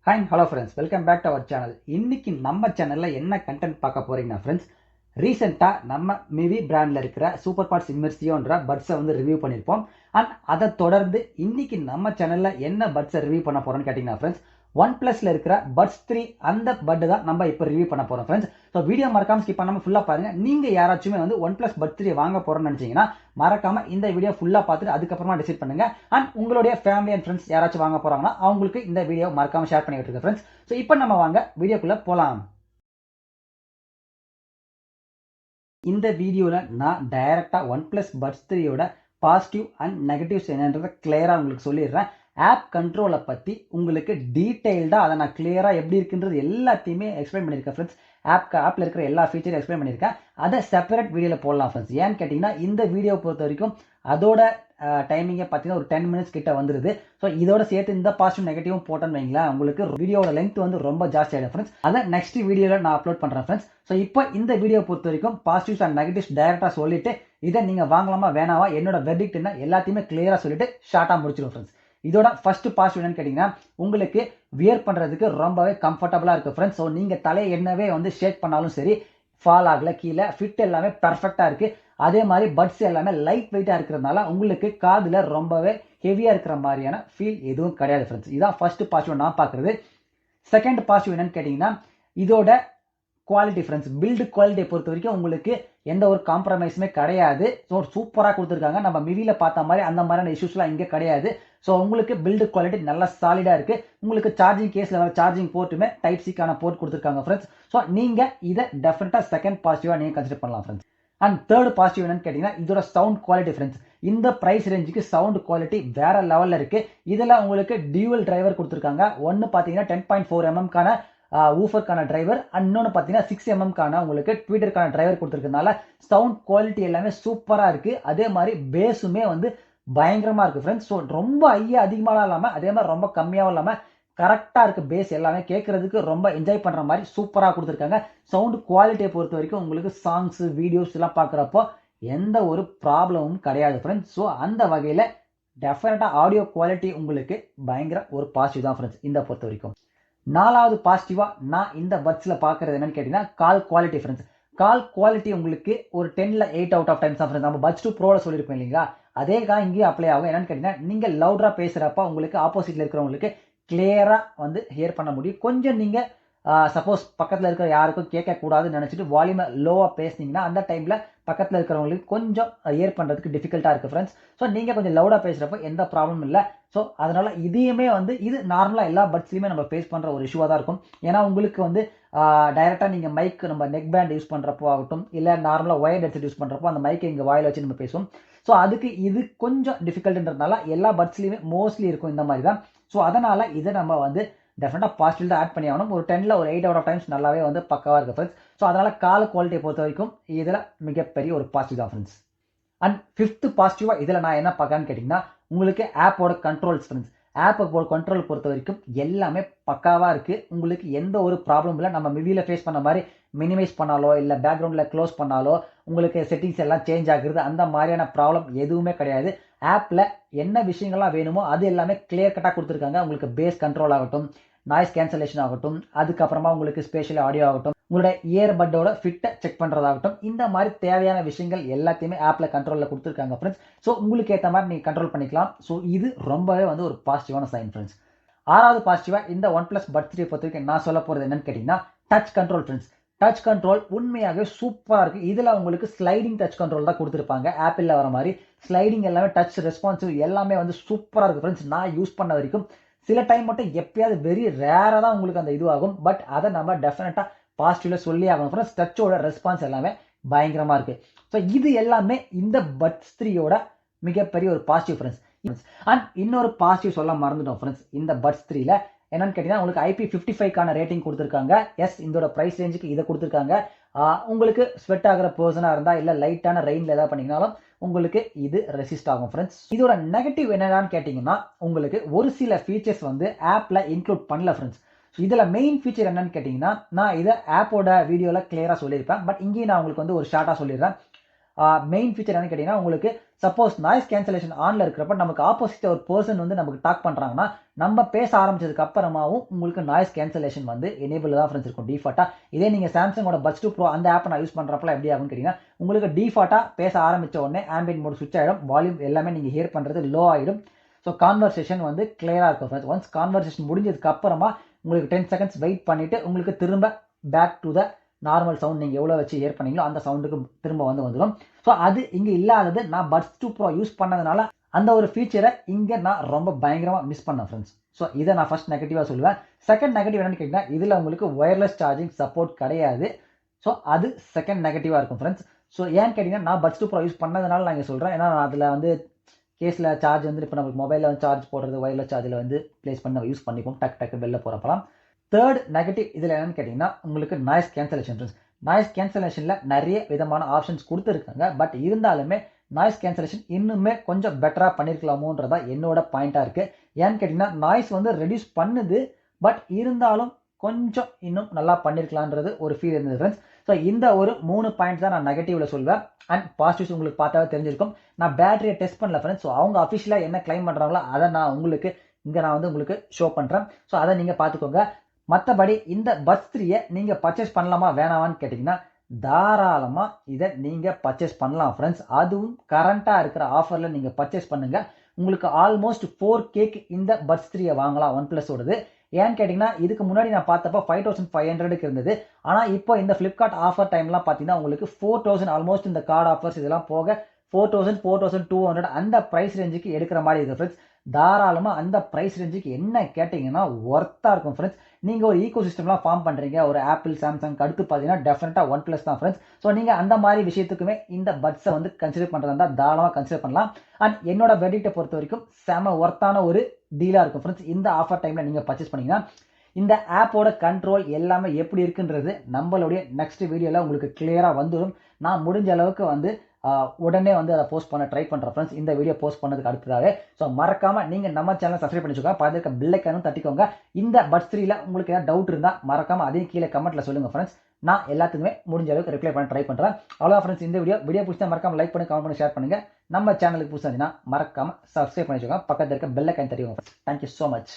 Hi hello friends, welcome back to our channel. இன்னைக்கு நம்ம சேனல்ல என்ன கண்டென்ட் பார்க்க போறீங்கன்னா ஃப்ரெண்ட்ஸ், ரீசெண்டாக நம்ம மிவி பிராண்டில் இருக்கிற சூப்பர் பார்ட்ஸ் இம்மர்சியோன்ற பட்ஸை ரிவ்யூ பண்ணியிருப்போம். அண்ட் அதை தொடர்ந்து இன்னைக்கு நம்ம சேனலில் என்ன பட்ஸை ரிவ்யூ பண்ண போறோம்னு கேட்டிங்கன்னா ஃப்ரெண்ட்ஸ், ஒன் பிளஸ்ல இருக்கிற பட்ஸ் 3 அந்த பட் தான் நம்ம இப்போ ரிவ்யூ பண்ண போறோம் ஃப்ரெண்ட்ஸ். ஸோ வீடியோ மறக்காம ஸ்கிப் பண்ணாம ஃபுல்லா பாருங்க. நீங்க யாராச்சுமே ஒன் பிளஸ் பட் 3 வாங்க போறோம்னு நினைச்சீங்கன்னா மறக்காம இந்த வீடியோ ஃபுல்லா பார்த்துட்டு அதுக்கப்புறமா டிசைட் பண்ணுங்க. அண்ட் உங்களுடைய ஃபேமிலி அண்ட் ஃப்ரெண்ட்ஸ் யாராச்சும் வாங்க போறாங்கன்னா அவங்களுக்கு இந்த வீடியோ மறக்காம ஷேர் பண்ணி விட்டுருங்க ஃப்ரெண்ட்ஸ். ஸோ இப்போ நம்ம வாங்க வீடியோக்குள்ள போலாம். இந்த வீடியோல நான் டைரக்டா ஒன் பிளஸ் பட்ஸ் 3யோட பாசிட்டிவ் அண்ட் நெகட்டிவ்ஸ் என்னன்றதை கிளியரா உங்களுக்கு சொல்லிடுறேன். ஆப் கண்ட்ரோலை பற்றி உங்களுக்கு டீட்டெயில்டாக அதை நான் கிளியராக எப்படி இருக்குன்றது எல்லாத்தையுமே எக்ஸ்பிளைன் பண்ணியிருக்கேன் ஃப்ரெண்ட்ஸ். ஆப்பில் இருக்கிற எல்லா ஃபீச்சரும் எக்ஸ்பிளைன் பண்ணியிருக்கேன். அதை செப்பரேட் வீடியோவில் போடலாம் ஃப்ரெண்ட்ஸ். ஏன்னு கேட்டிங்கன்னா இந்த வீடியோ பொறுத்த வரைக்கும் அதோட டைமிங்கை பார்த்தீங்கன்னா ஒரு 10 மினிட்ஸ் கிட்ட வந்துருது. ஸோ இதோட சேர்த்து இந்த பாசிட்டிவ் நெகட்டிவும் போட்டோன்னு வைங்களேன், உங்களுக்கு வீடியோட லென்த் ரொம்ப ஜாஸ்தி ஆகிடும் ஃப்ரெண்ட்ஸ். அதை நெக்ஸ்ட் வீடியோவில் நான் அப்லோட் பண்ணுறேன் ஃப்ரெண்ட்ஸ். ஸோ இப்போ இந்த வீடியோ பொறுத்த வரைக்கும் பாசிட்டிவ்ஸ் அண்ட் நெகட்டிவ்ஸ் டைரெக்டாக சொல்லிட்டு இதை நீங்கள் வாங்கலாமா வேணாவா என்னோட வெர்டிக்ட் என்ன எல்லாத்தையுமே கிளியராக சொல்லிட்டு ஷார்ட்டாக முடிச்சிடும் ஃப்ரெண்ட்ஸ். இதோட ஃபர்ஸ்ட் பாசிட்டிவ் என்னன்னு கேட்டீங்கன்னா, உங்களுக்கு வியர் பண்றதுக்கு ரொம்பவே கம்ஃபர்டபுளா இருக்கு ஃப்ரெண்ட்ஸ். ஸோ நீங்க தலையை என்னவே ஷேக் பண்ணாலும் சரி ஃபால் ஆகல, கீழே ஃபிட் எல்லாமே பெர்ஃபெக்டா இருக்கு. அதே மாதிரி பட்ஸ் எல்லாமே லைட் வெயிட்டா இருக்கிறதுனால உங்களுக்கு காதுல ரொம்பவே ஹெவியா இருக்கிற மாதிரியான ஃபீல் எதுவும் கிடையாது ஃப்ரெண்ட்ஸ். இதான் ஃபர்ஸ்ட் பாசிட்டிவ் நான் பார்க்கறது. செகண்ட் பாசிட்டிவ் என்னன்னு கேட்டீங்கன்னா, இதோட குவாலிட்டி ஃப்ரெண்ட்ஸ். பில்டு குவாலிட்டியை பொறுத்த வரைக்கும் உங்களுக்கு எந்த ஒரு காம்ப்ரமைஸுமே கிடையாது. ஸோ சூப்பராக கொடுத்துருக்காங்க. நம்ம மிவியில் பார்த்த மாதிரி அந்த மாதிரியான இஷ்யூஸ்லாம் இங்கே கிடையாது. ஸோ உங்களுக்கு பில்டு குவாலிட்டி நல்லா சாலிடாக இருக்குது. உங்களுக்கு சார்ஜிங் கேஸில் வர சார்ஜிங் போர்ட்டுமே டைப் சிக்கான போர்ட் கொடுத்துருக்காங்க ஃப்ரெண்ட்ஸ். ஸோ நீங்கள் இதை டெஃபினட்டாக செகண்ட் பாசிட்டிவாக நீங்கள் கன்சிடர் பண்ணலாம் ஃப்ரெண்ட்ஸ். அண்ட் தேர்ட் பாசிட்டிவ் என்னன்னு கேட்டிங்கன்னா, இதோட சவுண்ட் குவாலிட்டி ஃப்ரெண்ட்ஸ். இந்த ப்ரைஸ் ரேஞ்சுக்கு சவுண்ட் குவாலிட்டி வேற லெவலில் இருக்குது. இதில் உங்களுக்கு டியூவல் டிரைவர் கொடுத்துருக்காங்க. ஒன்று பார்த்தீங்கன்னா 10.4 mm ஊஃபருக்கான டிரைவர், இன்னொன்று பார்த்தீங்கன்னா 6 mm உங்களுக்கு ட்வீட்டருக்கான டிரைவர் கொடுத்துருக்கனால சவுண்ட் குவாலிட்டி எல்லாமே சூப்பராக இருக்குது. அதே மாதிரி பேஸுமே பயங்கரமாக இருக்குது ஃப்ரெண்ட்ஸ். ஸோ ரொம்ப அதிகமாக இல்லாமல் அதே மாதிரி ரொம்ப கம்மியாகவும் இல்லாமல் கரெக்டாக இருக்குது. பேஸ் எல்லாமே கேட்குறதுக்கு ரொம்ப என்ஜாய் பண்ணுற மாதிரி சூப்பராக கொடுத்துருக்காங்க. சவுண்ட் குவாலிட்டியை பொறுத்த வரைக்கும் உங்களுக்கு சாங்ஸ் வீடியோஸ் எல்லாம் பார்க்குறப்போ எந்த ஒரு ப்ராப்ளமும் கிடையாது ஃப்ரெண்ட்ஸ். ஸோ அந்த வகையில் டெஃபினட்டாக ஆடியோ குவாலிட்டி உங்களுக்கு பயங்கர ஒரு பாசிட்டிவ் தான் ஃப்ரெண்ட்ஸ் இந்த பொறுத்த வரைக்கும். நாலாவது பாசிட்டிவா நான் இந்த பட்ஸ்ல பாக்குறது என்னன்னு கேட்டீங்கன்னா, call quality friends. Call quality உங்களுக்கு ஒரு 10ல 8 அவுட் ஆஃப் 10 தான் ஃப்ரெண்ட்ஸ். நம்ம பட்ஸ் 2 ப்ரோல சொல்லியிருப்போம் இல்லைங்களா, அதே தான் இங்கேயும் அப்ளை ஆகும். என்னன்னு கேட்டீங்கன்னா, நீங்க லவுடரா பேசுறப்ப உங்களுக்கு ஆப்போசிட்ல இருக்கிறவங்களுக்கு கிளியரா ஹியர் பண்ண முடியும். கொஞ்சம் நீங்க சப்போஸ் பக்கத்தில் இருக்கிற யாருக்கும் கேட்கக்கூடாதுன்னு நினச்சிட்டு வால்யூமை லோவாக பேசுனீங்கன்னா அந்த டைமில் பக்கத்தில் இருக்கிறவங்களுக்கு கொஞ்சம் ஹியர் பண்ணுறதுக்கு டிஃபிகல்ட்டாக இருக்குது ஃப்ரெண்ட்ஸ். ஸோ நீங்கள் கொஞ்சம் லவுடாக பேசுகிறப்ப எந்த ப்ராப்ளமும் இல்லை. ஸோ அதனால் இதையுமே இது நார்மலாக எல்லா பட்ஸ்லையுமே நம்ம ஃபேஸ் பண்ணுற ஒரு இஷ்யூவாக தான் இருக்கும். ஏன்னா உங்களுக்கு டைரெக்டாக நீங்கள் மைக் நம்ம நெக் பேண்ட் யூஸ் பண்ணுறப்போ ஆகட்டும், இல்லை நார்மலாக ஒயர் ஹெட்செட் யூஸ் பண்ணுறப்போ அந்த மைக்கை இங்கே வாயில் வச்சு நம்ம பேசுவோம். ஸோ அதுக்கு இது கொஞ்சம் டிஃபிகல்ட்டுன்றதுனால எல்லா பட்ஸ்லையுமே மோஸ்ட்லி இருக்கும் இந்த மாதிரி தான். ஸோ அதனால் இதை நம்ம டெஃபினட்டாக பாசிட்டிவ் தான் ஆட் பண்ணி ஆகணும். ஒரு 10ல் ஒரு 8 அவுட் ஆஃப் டைம்ஸ் நல்லாவே பக்காவாக இருக்குது ஃப்ரெண்ட்ஸ். ஸோ அதனால் கால் குவாலிட்டியை பொறுத்த வரைக்கும் இதில் மிகப்பெரிய ஒரு பாசிட்டிவ் தான் ஃப்ரெண்ட்ஸ். அண்ட் ஃபிஃப்த் பாசிட்டிவாக இதில் நான் என்ன பார்க்கலான்னு கேட்டிங்கன்னா, உங்களுக்கு ஆப்போட கண்ட்ரோல்ஸ் ஃப்ரெண்ட்ஸ். ஆப்போட கண்ட்ரோல் பொறுத்த வரைக்கும் எல்லாமே பக்காவாக இருக்குது. உங்களுக்கு எந்த ஒரு ப்ராப்ளம் இல்லை. நம்ம மிவியில் ஃபேஸ் பண்ண மாதிரி மினிமைஸ் பண்ணாலோ இல்லை பேக்ரவுண்டில் க்ளோஸ் பண்ணாலோ உங்களுக்கு செட்டிங்ஸ் எல்லாம் சேஞ்ச் ஆகுறது அந்த மாதிரியான ப்ராப்ளம் எதுவுமே கிடையாது. ஆப்பில் என்ன விஷயங்கள்லாம் வேணுமோ அது எல்லாமே கிளியர் கட்டாக கொடுத்துருக்காங்க. உங்களுக்கு பேஸ் கண்ட்ரோல் ஆகட்டும், நாய்ஸ் கேன்சலேஷன் ஆகட்டும், அதுக்கப்புறமா உங்களுக்கு ஸ்பேஷியல் ஆடியோ ஆகட்டும், உங்களோட இயர்பட்டோட ஃபிட்டை செக் பண்ணுறதாகட்டும், இந்த மாதிரி தேவையான விஷயங்கள் எல்லாத்தையுமே ஆப்பில் கண்ட்ரோலில் கொடுத்துருக்காங்க ஃப்ரெண்ட்ஸ். ஸோ உங்களுக்கு ஏற்ற மாதிரி நீங்கள் கண்ட்ரோல் பண்ணிக்கலாம். ஸோ இது ரொம்பவே ஒரு பாசிட்டிவான சைன் ஃப்ரெண்ட்ஸ். ஆறாவது பாசிட்டிவாக இந்த ஒன் பிளஸ் பட் 3 பொறுத்த வரைக்கும் நான் சொல்ல போகிறது என்னன்னு கேட்டிங்கன்னா, touch control friends. Touch control உண்மையாகவே சூப்பராக இருக்குது. இதில் உங்களுக்கு ஸ்லைடிங் டச் கண்ட்ரோல் தான் கொடுத்துருப்பாங்க. ஆப்பிளில் வர மாதிரி ஸ்லைடிங் எல்லாமே டச் ரெஸ்பான்சிவ் எல்லாமே சூப்பராக இருக்குது ஃப்ரெண்ட்ஸ். நான் யூஸ் பண்ண வரைக்கும் சில டைம் மட்டும் எப்பயாவது வெரி ரேராக தான் உங்களுக்கு அந்த இதுவாகும். பட் அதை நம்ம டெஃபினட்டாக பாசிட்டிவ்ல சொல்லி ஆகணும் ஃப்ரெண்ட்ஸ். டச்சோட ரெஸ்பான்ஸ் எல்லாமே பயங்கரமாக இருக்குது. ஸோ இது எல்லாமே இந்த பட்ஸ் 3யோட மிகப்பெரிய ஒரு பாசிட்டிவ் ஃப்ரெண்ட்ஸ். அண்ட் இன்னொரு பாசிட்டிவ் சொல்ல மறந்துட்டோம் ஃப்ரெண்ட்ஸ். இந்த பட்ஸ் 3ல என்னன்னு கேட்டீங்கன்னா, உங்களுக்கு IP55க்கான ரேட்டிங் கொடுத்துருக்காங்க. எஸ், இதோட ப்ரைஸ் ரேஞ்சுக்கு இதை கொடுத்துருக்காங்க. உங்களுக்கு ஸ்வெட் ஆகிற பர்சனாக இருந்தால் இல்லை லைட்டான ரெயினில் எதாவது பண்ணிங்கனாலும் உங்களுக்கு இது ரெசிஸ்ட் ஆகும் ஃப்ரெண்ட்ஸ். இதோட நெகட்டிவ் என்னன்னு கேட்டிங்கன்னா, உங்களுக்கு ஒரு சில ஃபீச்சர்ஸ் ஆப்பில் இன்க்ளூட் பண்ணல ஃப்ரெண்ட்ஸ். இதில் மெயின் ஃபீச்சர் என்னன்னு கேட்டிங்கன்னா, நான் இதை ஆப்போட வீடியோவில் கிளியராக சொல்லியிருப்பேன். பட் இங்கேயும் நான் உங்களுக்கு ஒரு ஷார்ட்டாக சொல்லிடுறேன். மெயின் ஃபீச்சர் என்னன்னு கேட்டீங்கன்னா, உங்களுக்கு சப்போஸ் நாய்ஸ் கேன்சலேஷன் ஆன்ல இருக்கிறப்ப நமக்கு ஆப்போசிட் ஒரு பர்சன் வந்து நமக்கு டாக் பண்றாங்கன்னா, நம்ம பேச ஆரம்பிச்சதுக்கு அப்புறமாவும் உங்களுக்கு நாய்ஸ் கேன்சலேஷன் வந்து எனேபிள் தான் ஃப்ரெண்ட்ஸ் இருக்கும் டிஃபால்ட்டா. இதே நீங்க சாம்சங்கோட பட்ஸ் 2 ப்ரோ அந்த ஆப்பை நான் யூஸ் பண்றப்பலாம் எப்படி ஆகும்னு கேட்டீங்கன்னா, உங்களுக்கு டிஃபால்ட்டா பேச ஆரம்பிச்ச உடனே ஆம்பியன்ட் மோட் ஸ்விட்ச் ஆயிடும், வால்யூம் எல்லாமே நீங்க ஹியர் பண்றது லோ ஆயிடும். ஸோ கான்வர்சேஷன் வந்து கிளியரா இருக்கும் ஃப்ரெண்ட்ஸ். ஒன்ஸ் கான்வர்சேஷன் முடிஞ்சதுக்கு அப்புறமா உங்களுக்கு 10 செகண்ட்ஸ் வெயிட் பண்ணிட்டு உங்களுக்கு திரும்ப back to the normal sound நீங்க எவ்வளவு வச்சு ஹியர் பண்ணீங்களோ அந்த சவுண்டுக்கு திரும்ப வந்துடும். ஸோ அது இங்க இல்லாதது நான் பட்ஸ் 2 ப்ரோ யூஸ் பண்ணதுனால அந்த ஒரு ஃபீச்சரை இங்க நான் ரொம்ப பயங்கரமா மிஸ் பண்ணேன் ஃப்ரெண்ட்ஸ். ஸோ இதை நான் ஃபர்ஸ்ட் நெகட்டிவா சொல்லுவேன். செகண்ட் நெகட்டிவ் என்னன்னு கேட்டீங்கன்னா, இதுல உங்களுக்கு ஒயர்லெஸ் சார்ஜிங் சப்போர்ட் கிடையாது. ஸோ அது செகண்ட் நெகட்டிவா இருக்கும் ஃப்ரெண்ட்ஸ். ஸோ ஏன்னு கேட்டீங்கன்னா, நான் பட்ஸ் 2 ப்ரோ யூஸ் பண்ணதுனால நான் இங்க சொல்றேன். ஏன்னா அதுல வந்து கேஸ்ல சார்ஜ் வந்து இப்போ நமக்கு மொபைலில் வந்து சார்ஜ் போடுறது ஒயர்லெஸ் சார்ஜில் வந்து பிளேஸ் பண்ணி நம்ம யூஸ் பண்ணிப்போம் டக்கு வெளில போகிறப்பலாம். தேர்ட் நெகட்டிவ் இதில் என்னன்னு கேட்டிங்கன்னா, உங்களுக்கு நாய்ஸ் கேன்சலேஷன். நாய்ஸ் கேன்சலேஷனில் நிறைய விதமான ஆப்ஷன்ஸ் கொடுத்துருக்காங்க. பட் இருந்தாலுமே நாய்ஸ் கேன்சலேஷன் இன்னுமே கொஞ்சம் பெட்டராக பண்ணியிருக்கலாமோன்றதா என்னோட பாயிண்டாக இருக்குது. ஏன்னு கேட்டிங்கன்னா, நாய்ஸ் வந்து ரெடியூஸ் பண்ணுது, பட் இருந்தாலும் கொஞ்சம் இன்னும் நல்லா பண்ணியிருக்கலான்றது ஒரு ஃபீல் இருந்தது ஃப்ரெண்ட்ஸ். ஸோ இந்த ஒரு 3 பாயிண்ட்ஸ் தான் நான் நெகட்டிவ்ல சொல்வேன். அண்ட் பாசிட்டிவ்ஸ் உங்களுக்கு பார்த்தாவே தெரிஞ்சிருக்கும். நான் பேட்டரியை டெஸ்ட் பண்ணல ஃப்ரெண்ட்ஸ். ஸோ அவங்க அஃபிஷியலாக என்ன கிளைம் பண்ணுறாங்களோ அதை நான் உங்களுக்கு உங்களுக்கு ஷோ பண்ணுறேன். ஸோ அதை நீங்கள் பார்த்துக்கோங்க. மற்றபடி இந்த பட்ஸ் 3 நீங்கள் பர்ச்சேஸ் பண்ணலாமா வேணாமான்னு கேட்டிங்கன்னா, தாராளமாக இதை நீங்கள் பர்ச்சேஸ் பண்ணலாம் ஃப்ரெண்ட்ஸ். அதுவும் கரண்ட்டாக இருக்கிற ஆஃபரில் நீங்கள் பர்ச்சேஸ் பண்ணுங்க. உங்களுக்கு ஆல்மோஸ்ட் 4Kக்கு இந்த பட்ஸ் 3 வாங்கலாம் ஒன் பிளஸோடது. ஏன்னு கேட்டிங்கன்னா, இதுக்கு முன்னாடி நான் பார்த்தப்போ 5500க்கு இருந்தது. ஆனால் இப்போ இந்த ஃப்ளிப்கார்ட் ஆஃபர் டைம்லாம் பார்த்தீங்கன்னா, உங்களுக்கு 4000 ஆல்மோஸ்ட் இந்த கார்டு ஆஃபர்ஸ் இதெல்லாம் போக 4000 4200 அந்த ப்ரைஸ் ரேஞ்சுக்கு எடுக்கிற மாதிரி இருக்குது ஃப்ரெண்ட்ஸ். தாராளமாக அந்த ப்ரைஸ் ரேஞ்சுக்கு என்ன கேட்டிங்கன்னா ஒர்த்தாக இருக்கும் ஃப்ரெண்ட்ஸ். நீங்கள் ஒரு ஈகோ சிஸ்டம்லாம் ஃபார்ம் பண்ணுறீங்க, ஒரு ஆப்பிள் சாம்சங் அடுத்து பார்த்தீங்கன்னா டெஃபினட்டாக ஒன் பிளஸ் தான் ஃப்ரெண்ட்ஸ். ஸோ நீங்கள் அந்த மாதிரி விஷயத்துக்குமே இந்த பட்ஸை வந்து கன்சிடர் பண்ணுறதா இருந்தால் தாராளமாக கன்சிடர் பண்ணலாம். அண்ட் என்னோட வெர்டிக்ட்டை பொறுத்த வரைக்கும் செம ஒர்த்தான ஒரு டீலாக இருக்கும் ஃப்ரெண்ட்ஸ். இந்த ஆஃபர் டைமில் நீங்கள் பர்ச்சேஸ் பண்ணீங்கன்னா இந்த ஆப்போட கண்ட்ரோல் எல்லாமே எப்படி இருக்குன்றது நம்மளுடைய நெக்ஸ்ட் வீடியோவில் உங்களுக்கு கிளியராக வந்துடும். நான் முடிஞ்ச அளவுக்கு வந்து உடனே வந்து அதை போஸ்ட் பண்ண ட்ரை பண்ணுறேன் ஃப்ரெண்ட்ஸ், இந்த வீடியோ போஸ்ட் பண்ணதுக்கு அடுத்ததாகவே. ஸோ மறக்காமல் நீங்கள் நம்ம சேனலை சப்ஸ்கிரைப் பண்ணி வச்சுக்கோங்க, பார்த்துருக்க பெல் ஐக்கானும் தட்டிக்கோங்க. இந்த பட்ஸ் 3ல உங்களுக்கு ஏதாவது டவுட் இருந்தால் மறக்காமல் அதையும் கீழே கமெண்ட்டில் சொல்லுங்கள் ஃப்ரெண்ட்ஸ். நான் எல்லாத்துக்குமே முடிஞ்ச அளவுக்கு ரிப்ளை பண்ண ட்ரை பண்ணுறேன். அவ்வளோ ஃப்ரெண்ட்ஸ், இந்த வீடியோ பிடிச்சா மறக்காமல் லைக் பண்ணி கமெண்ட் பண்ணி ஷேர் பண்ணுங்கள். நம்ம சேனலுக்கு புதுசாக இருந்தீங்கன்னா மறக்காமல் சப்ஸ்கிரைப் பண்ணி வச்சுக்கோங்க, பக்கத்தில் இருக்க பெல் ஐக்கான் தட்டிக்கோங்க ஃப்ரெண்ட்ஸ். Thank you so much.